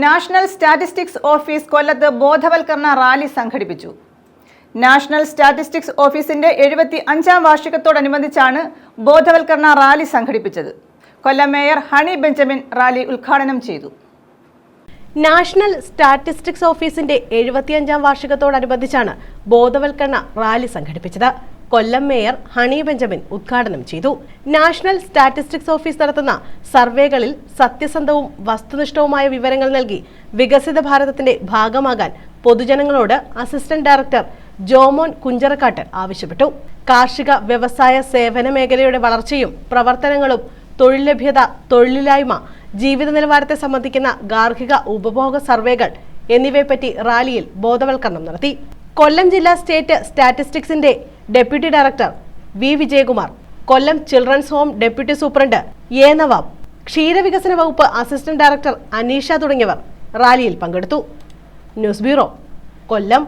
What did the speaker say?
National statistics office കൊല്ലത്ത് ബോധവൽക്കരണ rally സംഘടിപ്പിച്ചു. നാഷണൽ സ്റ്റാറ്റിസ്റ്റിക്സ് ഓഫീസിന്റെ 75-ാം വാർഷികത്തോടനുബന്ധിച്ചാണ് ബോധവൽക്കരണ റാലി സംഘടിപ്പിച്ചത്. കൊല്ലം മേയർ ഹണി ബെഞ്ചമിൻ റാലി ഉദ്ഘാടനം ചെയ്തു. നാഷണൽ സ്റ്റാറ്റിസ്റ്റിക്സ് ഓഫീസിന്റെ 75-ാം വാർഷികത്തോടനുബന്ധിച്ചാണ് ബോധവൽക്കരണ റാലി സംഘടിപ്പിച്ചത്. കൊല്ലം മേയർ ഹണി ബെഞ്ചമിൻ ഉദ്ഘാടനം ചെയ്തു. നാഷണൽ സ്റ്റാറ്റിസ്റ്റിക്സ് ഓഫീസ് നടത്തുന്ന സർവേകളിൽ സത്യസന്ധവും വസ്തുനിഷ്ഠവുമായ വിവരങ്ങൾ നൽകി വികസിത ഭാരതത്തിന്റെ ഭാഗമാകാൻ പൊതുജനങ്ങളോട് അസിസ്റ്റന്റ് ഡയറക്ടർ ജോമോൻ കുഞ്ചറക്കാട്ട് ആവശ്യപ്പെട്ടു. കാർഷിക വ്യവസായ സേവന മേഖലയുടെ വളർച്ചയും പ്രവർത്തനങ്ങളും തൊഴിൽ ലഭ്യത, തൊഴിലില്ലായ്മ, ജീവിത നിലവാരത്തെ സംബന്ധിക്കുന്ന ഗാർഹിക ഉപഭോഗ സർവേകൾ എന്നിവയെപ്പറ്റി റാലിയിൽ ബോധവൽക്കരണം നടത്തി. കൊല്ലം ജില്ലാ സ്റ്റേറ്റ് സ്റ്റാറ്റിസ്റ്റിക്സിന്റെ deputy director V Vijayakumar, Kollam children's home deputy superintendent A Nawab, ക്ഷീരവികസന വകുപ്പ് അസിസ്റ്റന്റ് ഡയറക്ടർ അനീഷ തുടങ്ങിയവർ റാലിയിൽ പങ്കെടുത്തു. ന്യൂസ് ബ്യൂറോ, കൊല്ലം.